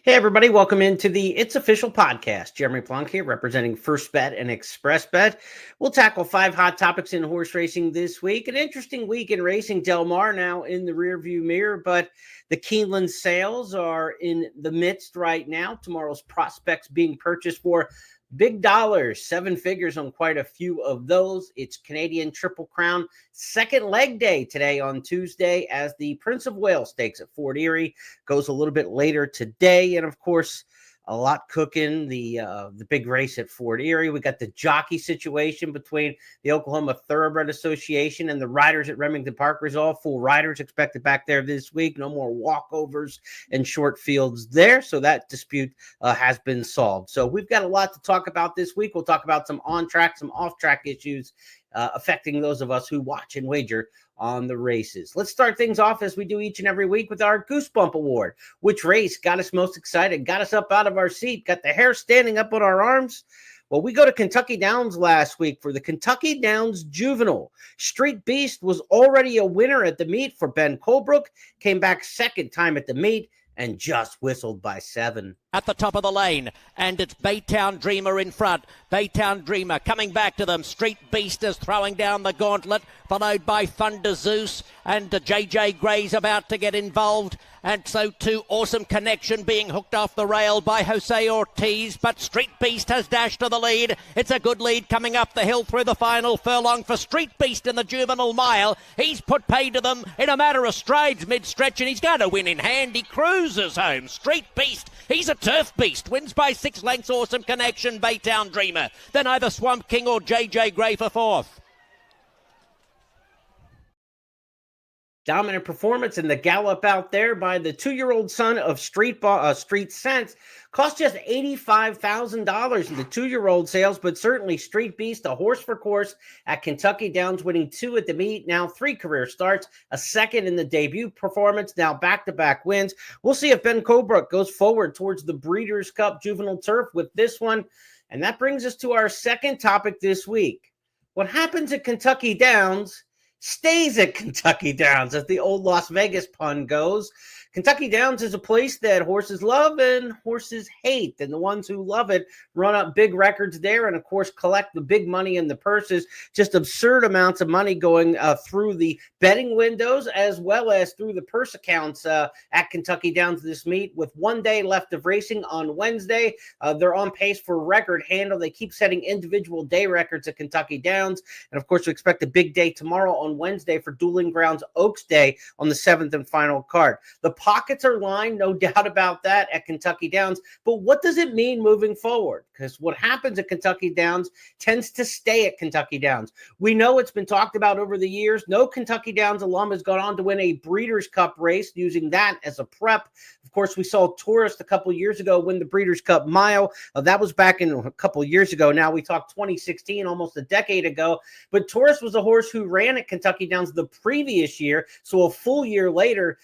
Hey, everybody. Welcome into the It's Official podcast. Jeremy Plonk here, representing First Bet and Express Bet. We'll tackle 5 hot topics in horse racing this week. An interesting week in racing. Del Mar now in the rearview mirror, but the Keeneland sales are in the midst right now. Tomorrow's prospects being purchased for big dollars, 7 figures on quite a few of those. It's Canadian Triple Crown second leg day today on Tuesday, as the Prince of Wales Stakes at Fort Erie goes a little bit later today. And of course, a lot cooking, the big race at Fort Erie. We got the jockey situation between the Oklahoma Thoroughbred Association and the riders at Remington Park Resolve. Full riders expected back there this week. No more walkovers and short fields there. So that dispute has been solved. So we've got a lot to talk about this week. We'll talk about some on-track, some off-track issues affecting those of us who watch and wager on the races. Let's start things off as we do each and every week with our Goosebump Award. Which race got us most excited, got us up out of our seat, got the hair standing up on our arms? Well, we go to Kentucky Downs last week for the Kentucky Downs Juvenile. Street Beast was already a winner at the meet for Ben Colebrook, came back second time at the meet, and just whistled by 7. At the top of the lane, and it's Baytown Dreamer in front. Baytown Dreamer coming back to them. Street Beast is throwing down the gauntlet, followed by Thunder Zeus, and JJ Gray's about to get involved. And so too, Awesome Connection being hooked off the rail by Jose Ortiz, but Street Beast has dashed to the lead. It's a good lead coming up the hill through the final furlong for Street Beast in the Juvenile Mile. He's put paid to them in a matter of strides mid-stretch, and he's going to win in hand. He cruises home. Street Beast, he's a turf beast, wins by 6 lengths. Awesome Connection, Baytown Dreamer, then either Swamp King or JJ Gray for 4th. Dominant performance in the gallop out there by the 2-year-old son of Street Sense. Cost just $85,000 in the 2-year-old sales, but certainly Street Beast, a horse for course at Kentucky Downs, winning 2 at the meet, now 3 career starts, a second in the debut performance, now back-to-back wins. We'll see if Ben Colebrook goes forward towards the Breeders' Cup Juvenile Turf with this one. And that brings us to our second topic this week. What happens at Kentucky Downs stays at Kentucky Downs, as the old Las Vegas pun goes. Kentucky Downs is a place that horses love and horses hate, and the ones who love it run up big records there and, of course, collect the big money in the purses. Just absurd amounts of money going through the betting windows as well as through the purse accounts at Kentucky Downs this meet. With 1 day left of racing on Wednesday, they're on pace for record handle. They keep setting individual day records at Kentucky Downs, and, of course, we expect a big day tomorrow on Wednesday for Dueling Grounds Oaks Day on the 7th and final card. The pockets are lined, no doubt about that, at Kentucky Downs. But what does it mean moving forward? Because what happens at Kentucky Downs tends to stay at Kentucky Downs. We know it's been talked about over the years. No Kentucky Downs alum has gone on to win a Breeders' Cup race using that as a prep. Of course, we saw Tourist a couple years ago win the Breeders' Cup Mile. That was back in a couple years ago. Now we talk 2016, almost a decade ago. But Tourist was a horse who ran at Kentucky Downs the previous year. So a full year later,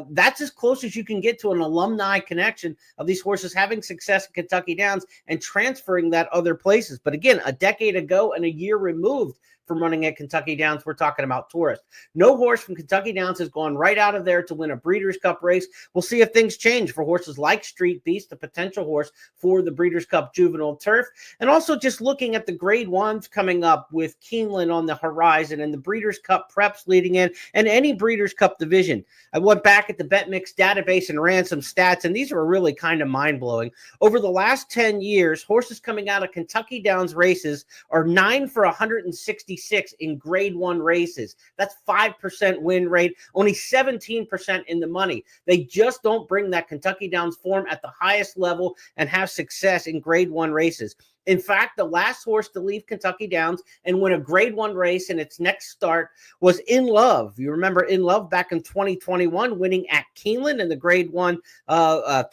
that's as close as you can get to an alumni connection of these horses having success at Kentucky Downs and transferring that other places. But again, a decade ago and a year removed from running at Kentucky Downs, we're talking about Tourist. No horse from Kentucky Downs has gone right out of there to win a Breeders' Cup race. We'll see if things change for horses like Street Beast, a potential horse for the Breeders' Cup Juvenile Turf. And also just looking at the Grade 1s coming up with Keeneland on the horizon and the Breeders' Cup preps leading in and any Breeders' Cup division. I went back at the BetMix database and ran some stats, and these are really kind of mind-blowing. Over the last 10 years, horses coming out of Kentucky Downs races are 9 for 166 in Grade 1 races. That's 5% win rate, only 17% in the money. They just don't bring that Kentucky Downs form at the highest level and have success in Grade 1 races. In fact, the last horse to leave Kentucky Downs and win a Grade 1 race in its next start was In Love. You remember In Love back in 2021, winning at Keeneland in the Grade 1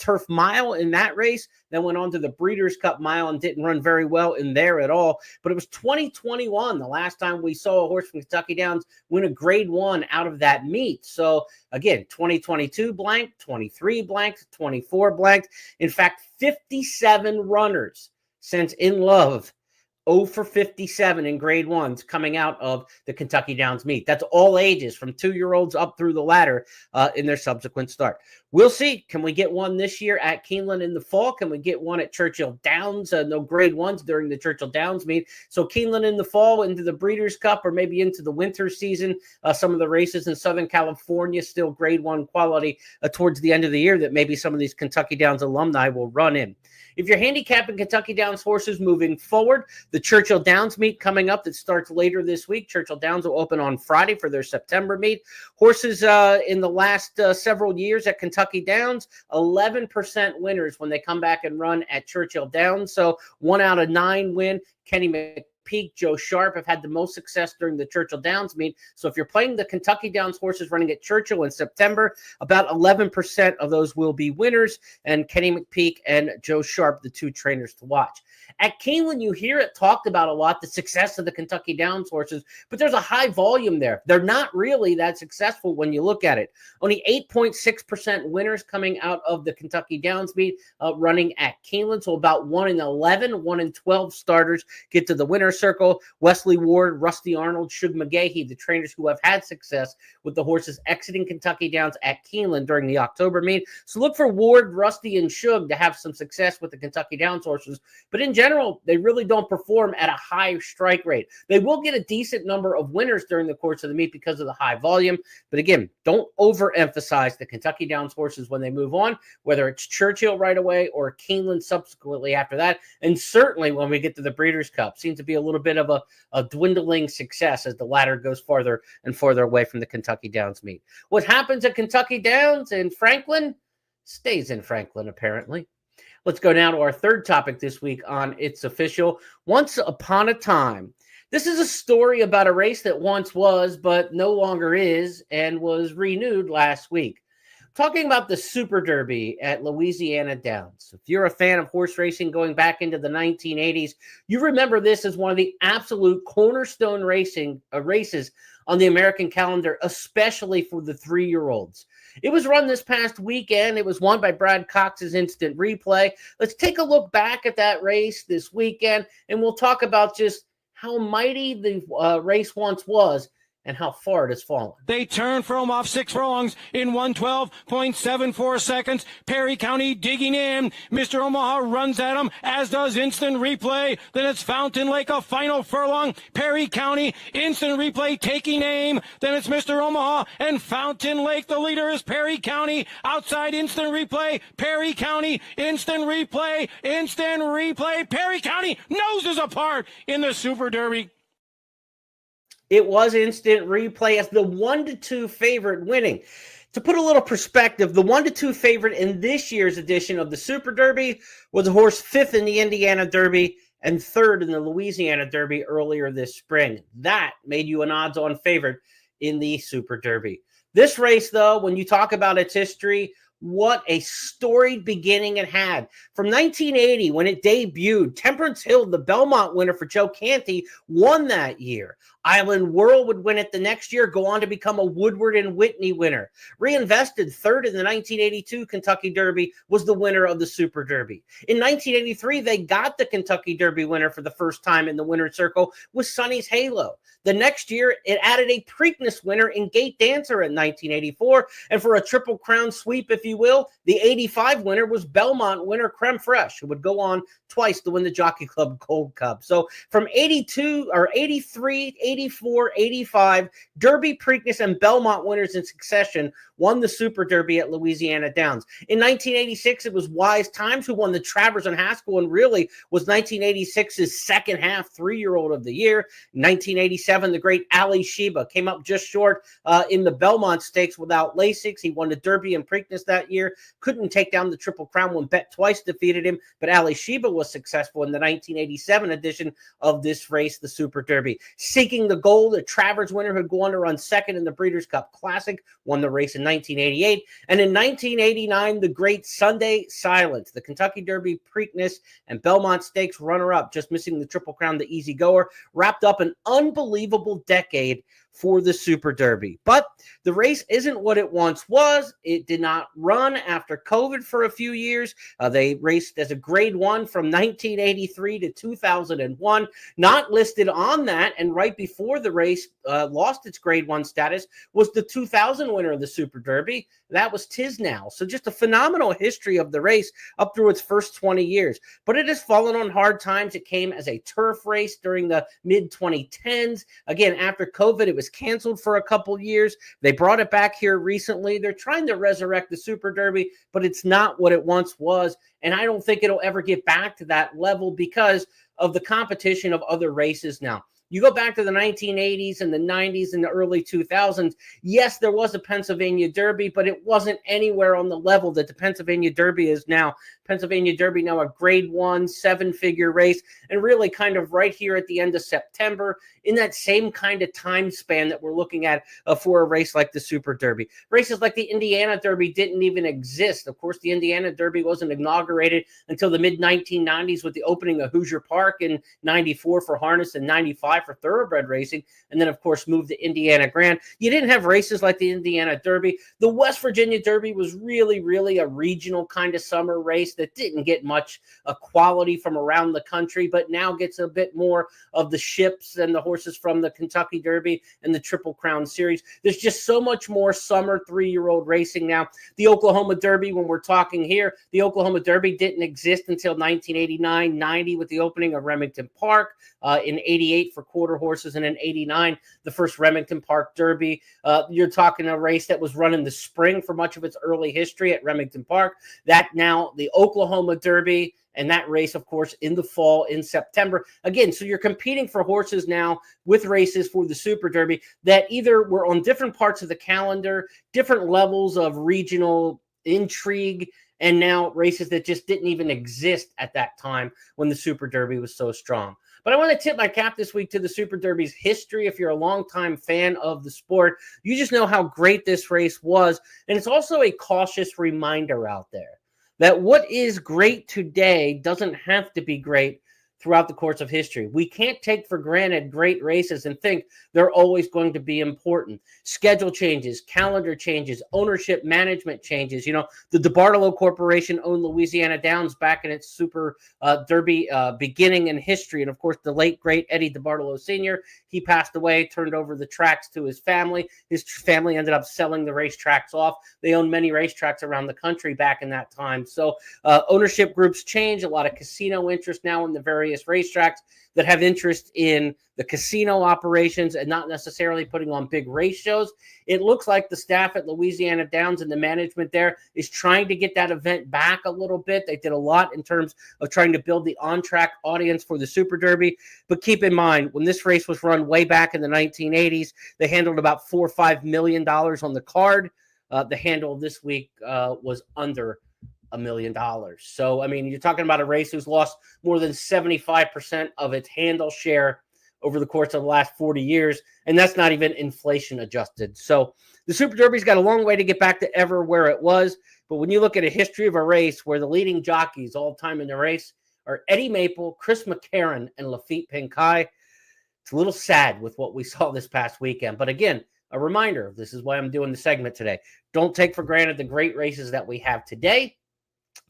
Turf Mile in that race. Then went on to the Breeders' Cup Mile and didn't run very well in there at all. But it was 2021, the last time we saw a horse from Kentucky Downs win a Grade 1 out of that meet. So again, 2022 blank, 23 blank, 24 blank. In fact, 57 runners since In Love 0 for 57 in grade ones coming out of the Kentucky Downs meet. That's all ages from 2-year-olds up through the ladder in their subsequent start. We'll see. Can we get one this year at Keeneland in the fall? Can we get one at Churchill Downs? No grade ones during the Churchill Downs meet. So Keeneland in the fall into the Breeders' Cup or maybe into the winter season. Some of the races in Southern California still grade one quality towards the end of the year that maybe some of these Kentucky Downs alumni will run in. If you're handicapping Kentucky Downs horses moving forward, the Churchill Downs meet coming up that starts later this week. Churchill Downs will open on Friday for their September meet. Horses in the last several years at Kentucky Downs, 11% winners when they come back and run at Churchill Downs. So 1 out of 9 win. Kenny McPeak, Joe Sharp have had the most success during the Churchill Downs meet. So if you're playing the Kentucky Downs horses running at Churchill in September, about 11% of those will be winners, and Kenny McPeak and Joe Sharp, the 2 trainers to watch. At Keeneland, you hear it talked about a lot, the success of the Kentucky Downs horses, but there's a high volume there. They're not really that successful when you look at it. Only 8.6% winners coming out of the Kentucky Downs meet running at Keeneland. So about 1 in 11, 1 in 12 starters get to the winner's circle. Wesley Ward, Rusty Arnold, Shug McGahee, the trainers who have had success with the horses exiting Kentucky Downs at Keeneland during the October meet. So look for Ward, Rusty, and Shug to have some success with the Kentucky Downs horses. But in general, they really don't perform at a high strike rate. They will get a decent number of winners during the course of the meet because of the high volume. But again, don't overemphasize the Kentucky Downs horses when they move on, whether it's Churchill right away or Keeneland subsequently after that. And certainly when we get to the Breeders' Cup, seems to be a little bit of a dwindling success as the ladder goes farther and farther away from the Kentucky Downs meet. What happens at Kentucky Downs in Franklin stays in Franklin, apparently. Let's go now to our third topic this week on It's Official. Once Upon a Time. This is a story about a race that once was, but no longer is, and was renewed last week. Talking about the Super Derby at Louisiana Downs. If you're a fan of horse racing going back into the 1980s, you remember this as one of the absolute cornerstone races on the American calendar, especially for the 3-year-olds. It was run this past weekend. It was won by Brad Cox's Instant Replay. Let's take a look back at that race this weekend, and we'll talk about just how mighty the race once was and how far it has fallen. They turn from off 6 furlongs in 1:12.74 seconds. Perry County digging in. Mr. Omaha runs at him, as does Instant Replay. Then it's Fountain Lake, a final furlong. Perry County, Instant Replay taking aim. Then it's Mr. Omaha and Fountain Lake. The leader is Perry County. Outside Instant Replay. Perry County, Instant Replay, Instant Replay. Perry County noses apart in the Super Derby. It was Instant Replay as the 1-2 favorite winning. To put a little perspective, the 1-2 favorite in this year's edition of the Super Derby was a horse 5th in the Indiana Derby and 3rd in the Louisiana Derby earlier this spring. That made you an odds-on favorite in the Super Derby. This race, though, when you talk about its history, what a storied beginning it had. From 1980, when it debuted, Temperance Hill, the Belmont winner for Joe Canty, won that year. Island Whirl would win it the next year, go on to become a Woodward and Whitney winner. Reinvested, 3rd in the 1982 Kentucky Derby, was the winner of the Super Derby. In 1983, they got the Kentucky Derby winner for the first time in the winner's circle with Sonny's Halo. The next year, it added a Preakness winner in Gate Dancer in 1984. And for a Triple Crown sweep, if you will, the 85 winner was Belmont winner Creme Fraiche, who would go on twice to win the Jockey Club Gold Cup. So from 82 or 83, 84, 85, Derby, Preakness, and Belmont winners in succession won the Super Derby at Louisiana Downs. In 1986, it was Wise Times who won the Travers and Haskell and really was 1986's second half 3-year-old of the year. In 1987, the great Ali Sheba came up just short in the Belmont Stakes without Lasix. He won the Derby and Preakness that year. Couldn't take down the Triple Crown when Bet Twice defeated him, but Ali Sheba was successful in the 1987 edition of this race, the Super Derby. Seeking the Gold, a Travers winner who'd go on to run second in the Breeders' Cup Classic, won the race in 1988. And in 1989, the great Sunday Silence, the Kentucky Derby, Preakness, and Belmont Stakes runner-up, just missing the Triple Crown, the Easy Goer, wrapped up an unbelievable decade for the Super Derby. But the race isn't what it once was. It did not run after COVID for a few years. They raced as a Grade 1 from 1983 to 2001, not listed on that. And right before the race lost its Grade 1 status was the 2000 winner of the Super Derby. That was Tisnow. So just a phenomenal history of the race up through its first 20 years. But it has fallen on hard times. It came as a turf race during the mid-2010s. Again, after COVID, it was canceled for a couple years. They brought it back here recently. They're trying to resurrect the Super Derby, but it's not what it once was. And I don't think it'll ever get back to that level because of the competition of other races now. You go back to the 1980s and the 90s and the early 2000s. Yes, there was a Pennsylvania Derby, but it wasn't anywhere on the level that the Pennsylvania Derby is now. Pennsylvania Derby now a Grade 1 7-figure race, and really kind of right here at the end of September in that same kind of time span that we're looking at for a race like the Super Derby. Races like the Indiana Derby didn't even exist. Of course, the Indiana Derby wasn't inaugurated until the mid-1990s with the opening of Hoosier Park in 94 for harness and 95 for thoroughbred racing, and then, of course, moved to Indiana Grand. You didn't have races like the Indiana Derby. The West Virginia Derby was really, really a regional kind of summer race that didn't get much quality from around the country, but now gets a bit more of the ships and the horses from the Kentucky Derby and the Triple Crown Series. There's just so much more summer 3-year-old racing now. The Oklahoma Derby, when we're talking here, the Oklahoma Derby didn't exist until 1989-90 with the opening of Remington Park, in 88 for quarter horses, and in 89, the first Remington Park Derby. You're talking a race that was run in the spring for much of its early history at Remington Park. That now the Oklahoma Derby, and that race, of course, in the fall in September. Again, so you're competing for horses now with races for the Super Derby that either were on different parts of the calendar, different levels of regional intrigue, and now races that just didn't even exist at that time when the Super Derby was so strong. But I want to tip my cap this week to the Super Derby's history. If you're a longtime fan of the sport, you just know how great this race was. And it's also a cautious reminder out there that what is great today doesn't have to be great throughout the course of history. We can't take for granted great races and think they're always going to be important. Schedule changes, calendar changes, ownership management changes. You know, the DeBartolo Corporation owned Louisiana Downs back in its Super Derby beginning in history. And of course, the late, great Eddie DeBartolo Sr., he passed away, turned over the tracks to his family. His family ended up selling the racetracks off. They owned many racetracks around the country back in that time. So ownership groups change. A lot of casino interest now in the various racetracks that have interest in the casino operations and not necessarily putting on big race shows. It looks like the staff at Louisiana Downs and the management there is trying to get that event back a little bit. They did a lot in terms of trying to build the on-track audience for the Super Derby. But keep in mind, when this race was run way back in the 1980s, they handled about $4 or $5 million on the card. The handle this week was under $1 million. So, I mean, you're talking about a race who's lost more than 75% of its handle share over the course of the last 40 years, and that's not even inflation adjusted. So the Super Derby's got a long way to get back to ever where it was, but when you look at a history of a race where the leading jockeys all time in the race are Eddie Maple, Chris McCarron, and Lafitte Pincay, it's a little sad with what we saw this past weekend. But again, a reminder, this is why I'm doing the segment today. Don't take for granted the great races that we have today,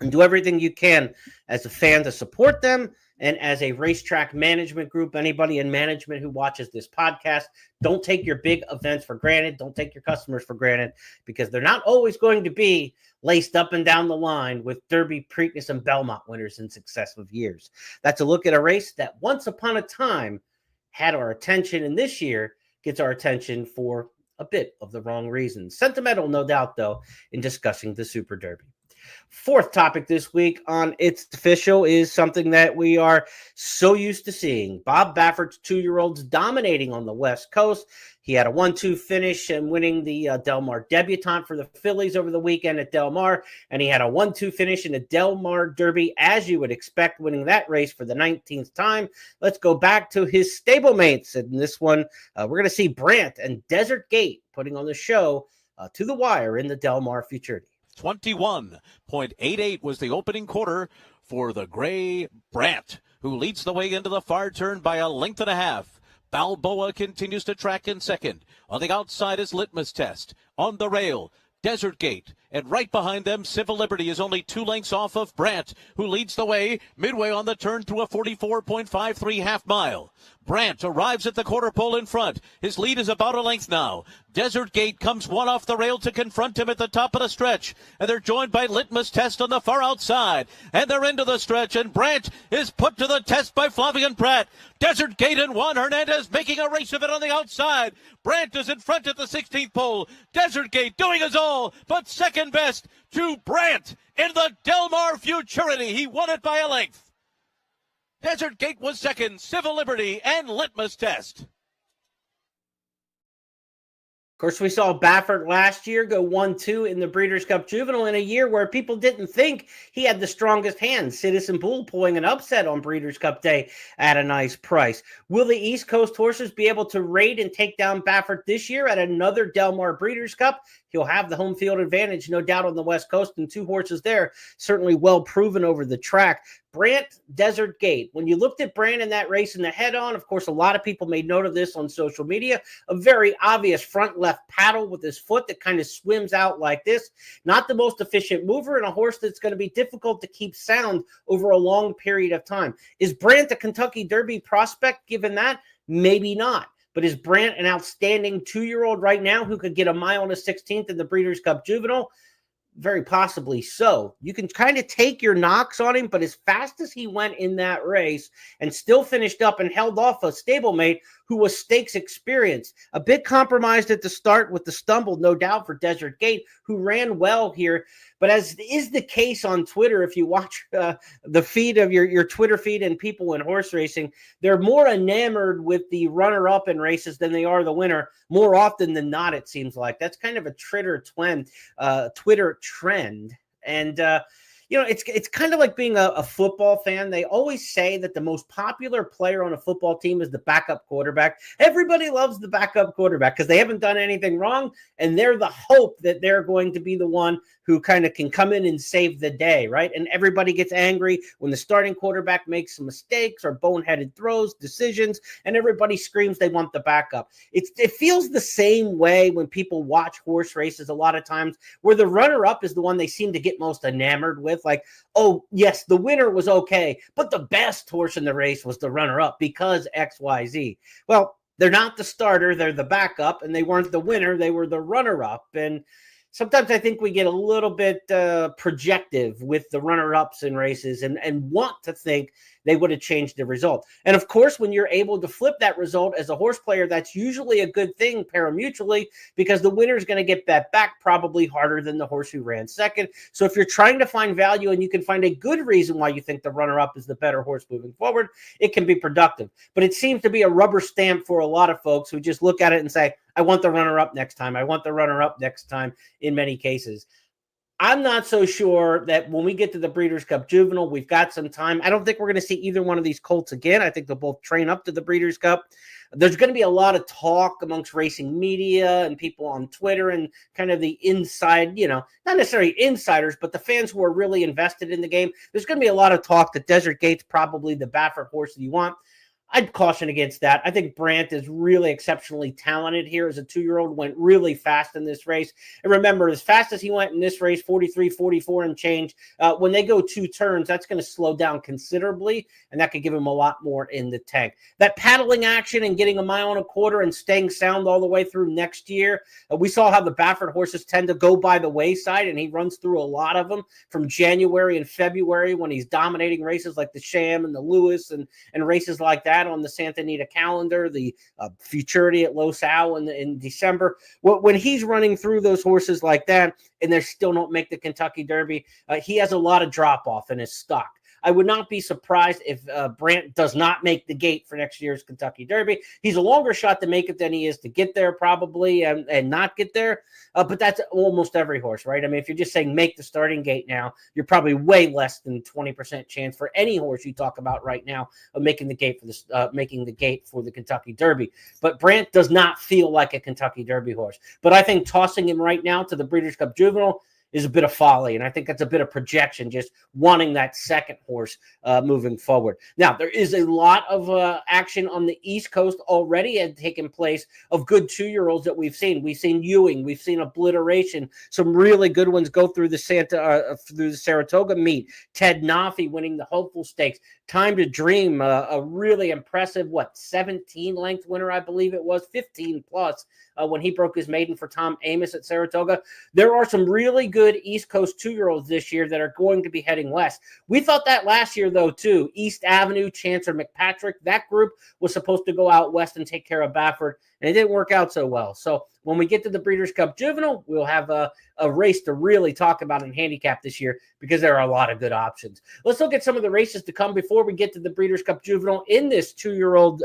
and do everything you can as a fan to support them. And as a racetrack management group, anybody in management who watches this podcast, don't take your big events for granted. Don't take your customers for granted, because they're not always going to be laced up and down the line with Derby, Preakness, and Belmont winners in successive years. That's a look at a race that once upon a time had our attention, and this year gets our attention for a bit of the wrong reasons. Sentimental, no doubt, though, in discussing the Super Derby. Fourth topic this week on It's Official is something that we are so used to seeing. Bob Baffert's 2-year-olds dominating on the West Coast. He had a 1-2 finish and winning the Del Mar debutante for the fillies over the weekend at Del Mar. And he had a 1-2 finish in the Del Mar Derby, as you would expect, winning that race for the 19th time. Let's go back to his stablemates. In this one, we're going to see Brant and Desert Gate putting on the show to the wire in the Del Mar Futurity. 21.88 was the opening quarter for the Gray Brant, who leads the way into the far turn by a length and a half. Balboa continues to track in second. On the outside is Litmus Test. On the rail, Desert Gate. And right behind them, Civil Liberty is only 2 lengths off of Brandt, who leads the way midway on the turn through a 44.53 half mile. Brandt arrives at the quarter pole in front. His lead is about a length now. Desert Gate comes one off the rail to confront him at the top of the stretch. And they're joined by Litmus Test on the far outside. And they're into the stretch, and Brandt is put to the test by Flavian Pratt. Desert Gate in one. Hernandez making a race of it on the outside. Brandt is in front at the 16th pole. Desert Gate doing his all, but second best to Brandt in the Del Mar Futurity. He won it by a length. Desert Gate was second, Civil Liberty and Litmus Test. Of course, we saw Baffert last year go 1-2 in the Breeders' Cup Juvenile in a year where people didn't think he had the strongest hand. Citizen Bull pulling an upset on Breeders' Cup Day at a nice price. Will the East Coast horses be able to raid and take down Baffert this year at another Del Mar Breeders' Cup? He'll have the home field advantage, no doubt, on the West Coast, and 2 horses there, certainly well proven over the track. Brandt, Desert Gate. When you looked at Brandt in that race in the head-on, of course, a lot of people made note of this on social media. A very obvious front left paddle with his foot that kind of swims out like this. Not the most efficient mover, and a horse that's going to be difficult to keep sound over a long period of time. Is Brandt a Kentucky Derby prospect given that? Maybe not. But is Brandt an outstanding 2-year-old right now who could get a mile and a 16th in the Breeders' Cup Juvenile? Very possibly so. You can kind of take your knocks on him, but as fast as he went in that race and still finished up and held off a stablemate who was stakes experienced, a bit compromised at the start with the stumble, no doubt, for Desert Gate, who ran well here. But as is the case on Twitter, if you watch the feed of your Twitter feed and people in horse racing, they're more enamored with the runner-up in races than they are the winner, more often than not, it seems like. That's kind of a Twitter trend. And, it's kind of like being a football fan. They always say that the most popular player on a football team is the backup quarterback. Everybody loves the backup quarterback because they haven't done anything wrong, and they're the hope that they're going to be the one who kind of can come in and save the day, right? And everybody gets angry when the starting quarterback makes some mistakes or boneheaded throws, decisions, and everybody screams they want the backup. It feels the same way when people watch horse races a lot of times, where the runner-up is the one they seem to get most enamored with. Like, oh, yes, the winner was okay, but the best horse in the race was the runner-up because XYZ. Well, they're not the starter, they're the backup, and they weren't the winner, they were the runner-up. And sometimes I think we get a little bit projective with the runner-ups in races and want to think they would have changed the result. And of course, when you're able to flip that result as a horse player, that's usually a good thing pari-mutually, because the winner is going to get bet back probably harder than the horse who ran second. So if you're trying to find value and you can find a good reason why you think the runner-up is the better horse moving forward, it can be productive. But it seems to be a rubber stamp for a lot of folks who just look at it and say, I want the runner-up next time. I want the runner-up next time in many cases. I'm not so sure that when we get to the Breeders' Cup Juvenile, we've got some time. I don't think we're going to see either one of these colts again. I think they'll both train up to the Breeders' Cup. There's going to be a lot of talk amongst racing media and people on Twitter and kind of the inside, not necessarily insiders, but the fans who are really invested in the game. There's going to be a lot of talk that Desert Gate's probably the Baffert horse that you want. I'd caution against that. I think Brandt is really exceptionally talented here as a 2-year-old, went really fast in this race. And remember, as fast as he went in this race, 43, 44 and change, when they go 2 turns, that's going to slow down considerably, and that could give him a lot more in the tank. That paddling action and getting a mile and a quarter and staying sound all the way through next year, we saw how the Baffert horses tend to go by the wayside, and he runs through a lot of them from January and February when he's dominating races like the Sham and the Lewis and races like that on the Santa Anita calendar, the Futurity at Los Al in December. When he's running through those horses like that and they still don't make the Kentucky Derby, he has a lot of drop-off in his stock. I would not be surprised if Brandt does not make the gate for next year's Kentucky Derby. He's a longer shot to make it than he is to get there probably and not get there. But that's almost every horse, right? I mean, if you're just saying make the starting gate now, you're probably way less than 20% chance for any horse you talk about right now of making the gate for the Kentucky Derby. But Brandt does not feel like a Kentucky Derby horse. But I think tossing him right now to the Breeders' Cup Juvenile is a bit of folly. And I think that's a bit of projection, just wanting that second horse moving forward. Now, there is a lot of action on the East Coast already had taken place of good 2-year-olds that we've seen. We've seen Ewing, we've seen Obliteration, some really good ones go through the Saratoga meet. Ted Nafi winning the Hopeful Stakes. Time to Dream, a really impressive 17-length winner, I believe it was, 15 plus. When he broke his maiden for Tom Amos at Saratoga. There are some really good East Coast 2-year-olds this year that are going to be heading west. We thought that last year, though, too. East Avenue, Chancer McPatrick, that group was supposed to go out west and take care of Baffert, and it didn't work out so well. So when we get to the Breeders' Cup Juvenile, we'll have a race to really talk about in handicap this year because there are a lot of good options. Let's look at some of the races to come before we get to the Breeders' Cup Juvenile in this 2-year-old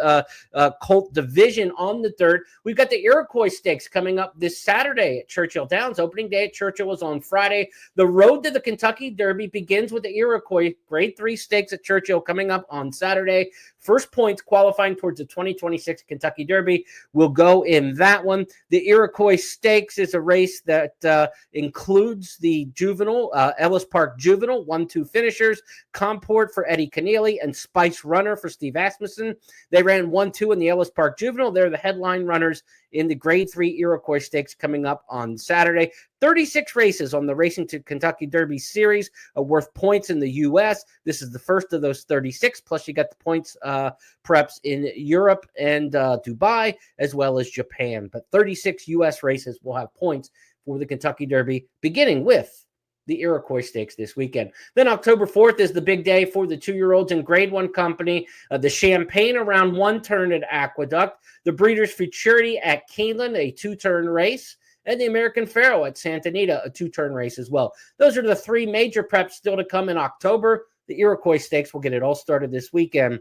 colt division on the third. We've got the Iroquois Stakes coming up this Saturday at Churchill Downs. Opening day at Churchill is on Friday. The road to the Kentucky Derby begins with the Iroquois Grade 3 Stakes at Churchill coming up on Saturday. First points qualifying towards the 2026 Kentucky Derby will go in that one. The Iroquois Stakes is a race that includes the Juvenile, Ellis Park Juvenile, 1-2 finishers, Comport for Eddie Keneally, and Spice Runner for Steve Asmussen. They ran 1-2 in the Ellis Park Juvenile. They're the headline runners in the Grade 3 Iroquois Stakes coming up on Saturday. 36 races on the Racing to Kentucky Derby series worth points in the U.S. This is the first of those 36, plus you got the points preps in Europe and Dubai, as well as Japan. But 36 U.S. races will have points for the Kentucky Derby, beginning with the Iroquois Stakes this weekend. Then October 4th is the big day for the 2-year-olds in Grade 1 company. The Champagne around 1 turn at Aqueduct, the Breeders' Futurity at Keeneland, a 2-turn race, and the American Pharoah at Santa Anita, a 2-turn race as well. Those are the 3 major preps still to come in October. The Iroquois Stakes will get it all started this weekend,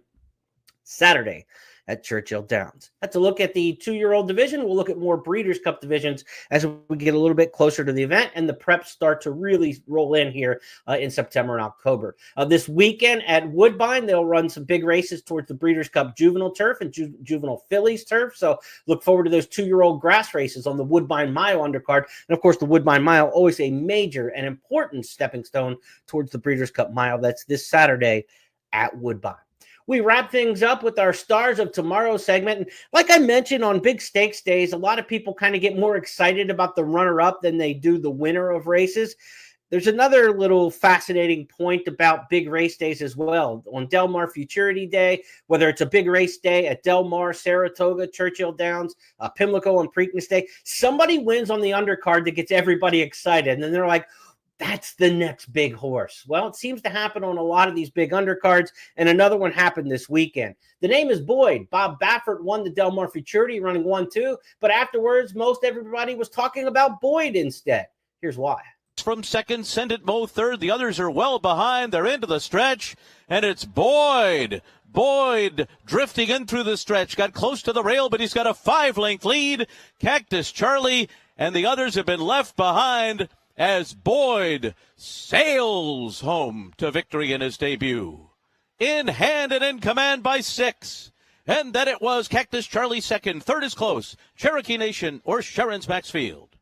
Saturday at Churchill Downs. That's a look at the 2-year-old division. We'll look at more Breeders' Cup divisions as we get a little bit closer to the event and the preps start to really roll in here in September and October. This weekend at Woodbine, they'll run some big races towards the Breeders' Cup Juvenile Turf and Juvenile Fillies Turf. So look forward to those 2-year-old grass races on the Woodbine Mile undercard. And of course, the Woodbine Mile, always a major and important stepping stone towards the Breeders' Cup Mile. That's this Saturday at Woodbine. We wrap things up with our Stars of Tomorrow segment. And like I mentioned on big stakes days, a lot of people kind of get more excited about the runner-up than they do the winner of races. There's another little fascinating point about big race days as well. On Del Mar Futurity Day, whether it's a big race day at Del Mar, Saratoga, Churchill Downs, Pimlico, and Preakness Day, somebody wins on the undercard that gets everybody excited. And then they're like, that's the next big horse. Well, it seems to happen on a lot of these big undercards, and another one happened this weekend. The name is Boyd. Bob Baffert won the Del Mar Futurity running 1-2, but afterwards, most everybody was talking about Boyd instead. Here's why. From second, Send It Mo third. The others are well behind. They're into the stretch, and it's Boyd. Boyd drifting in through the stretch. Got close to the rail, but he's got a 5-length lead. Cactus Charlie and the others have been left behind as Boyd sails home to victory in his debut. In hand and in command by 6. And then it was Cactus Charlie second. Third is close. Cherokee Nation or Sharon's Maxfield.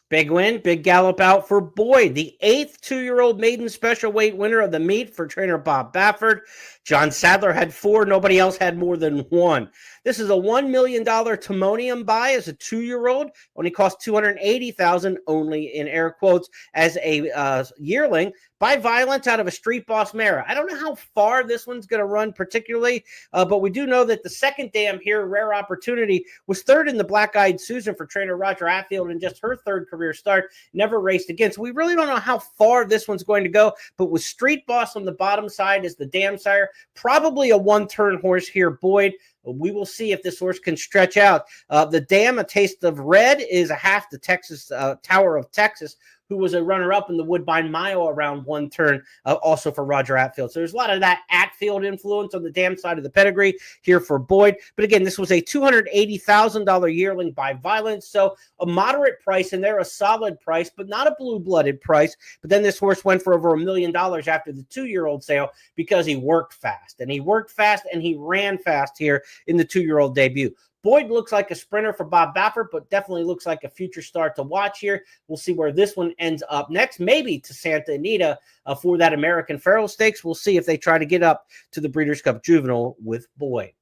Big win, big gallop out for Boyd, the 8th 2-year-old maiden special weight winner of the meet for trainer Bob Baffert. John Sadler had 4. Nobody else had more than 1. This is a $1 million Timonium buy as a 2-year-old. Only cost $280,000 only in air quotes as a yearling. By Violence out of a Street Boss mare. I don't know how far this one's going to run particularly, but we do know that the second dam here, Rare Opportunity, was third in the Black Eyed Susan for trainer Roger Atfield in just her third career start, never raced again. So we really don't know how far this one's going to go, but with Street Boss on the bottom side as the dam sire, probably a 1-turn horse here, Boyd. We will see if this horse can stretch out. The dam, A Taste of Red, is a half the Texas Tower of Texas, who was a runner-up in the Woodbine Mile around 1 turn, also for Roger Atfield. So there's a lot of that Atfield influence on the dam side of the pedigree here for Boyd. But again, this was a $280,000 yearling by Violence. So a moderate price in there, a solid price, but not a blue-blooded price. But then this horse went for over $1 million after the 2-year-old sale because he worked fast. And he worked fast and he ran fast here in the 2-year-old debut. Boyd looks like a sprinter for Bob Baffert, but definitely looks like a future star to watch here. We'll see where this one ends up next, maybe to Santa Anita for that American Pharoah Stakes. We'll see if they try to get up to the Breeders' Cup Juvenile with Boyd.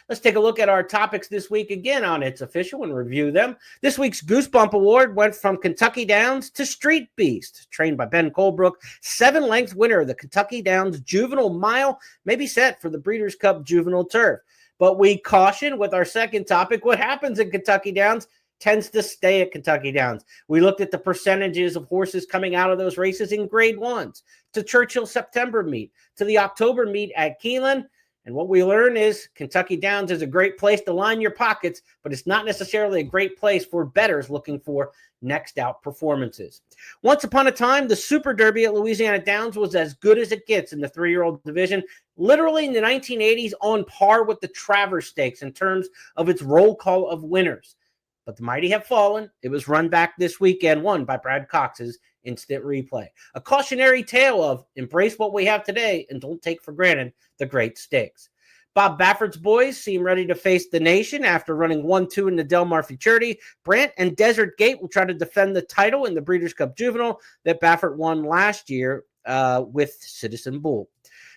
Let's take a look at our topics this week again on It's Official and review them. This week's Goosebump Award went from Kentucky Downs to Street Beast. Trained by Ben Colebrook, 7-length winner of the Kentucky Downs Juvenile Mile may be set for the Breeders' Cup Juvenile Turf. But we caution with our second topic, what happens in Kentucky Downs tends to stay at Kentucky Downs. We looked at the percentages of horses coming out of those races in grade ones, to Churchill September meet, to the October meet at Keeneland. And what we learn is Kentucky Downs is a great place to line your pockets, but it's not necessarily a great place for bettors looking for next out performances. Once upon a time, the Super Derby at Louisiana Downs was as good as it gets in the 3-year-old division, literally in the 1980s on par with the Travers Stakes in terms of its roll call of winners. But the mighty have fallen. It was run back this weekend, won by Brad Cox's instant replay. A cautionary tale of embrace what we have today and don't take for granted the great stakes. Bob Baffert's boys seem ready to face the nation after running 1-2 in the Del Mar Futurity. Brant and Desert Gate will try to defend the title in the Breeders' Cup Juvenile that Baffert won last year with Citizen Bull.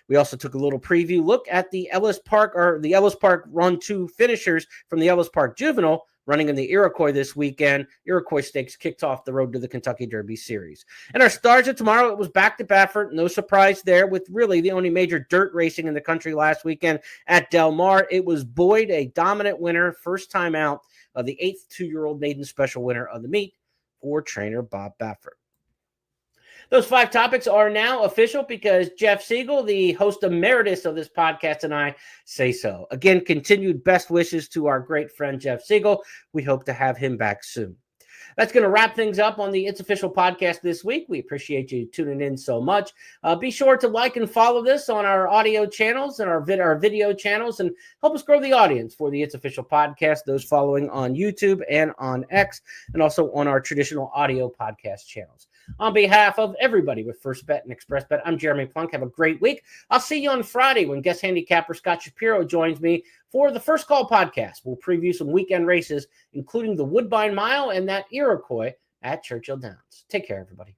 We also took a little preview look at the Ellis Park Run 2 finishers from the Ellis Park Juvenile running in the Iroquois this weekend. Iroquois Stakes kicked off the road to the Kentucky Derby Series. And our stars of tomorrow, it was back to Baffert. No surprise there with really the only major dirt racing in the country last weekend at Del Mar. It was Boyd, a dominant winner, first time out of the 8th 2-year-old maiden special winner of the meet for trainer Bob Baffert. Those 5 topics are now official because Jeff Siegel, the host emeritus of this podcast, and I say so. Again, continued best wishes to our great friend Jeff Siegel. We hope to have him back soon. That's going to wrap things up on the It's Official podcast this week. We appreciate you tuning in so much. Be sure to like and follow this on our audio channels and our video channels and help us grow the audience for the It's Official podcast, those following on YouTube and on X, and also on our traditional audio podcast channels. On behalf of everybody with First Bet and Express Bet, I'm Jeremy Plonk. Have a great week. I'll see you on Friday when guest handicapper Scott Shapiro joins me for the First Call podcast. We'll preview some weekend races, including the Woodbine Mile and that Iroquois at Churchill Downs. Take care, everybody.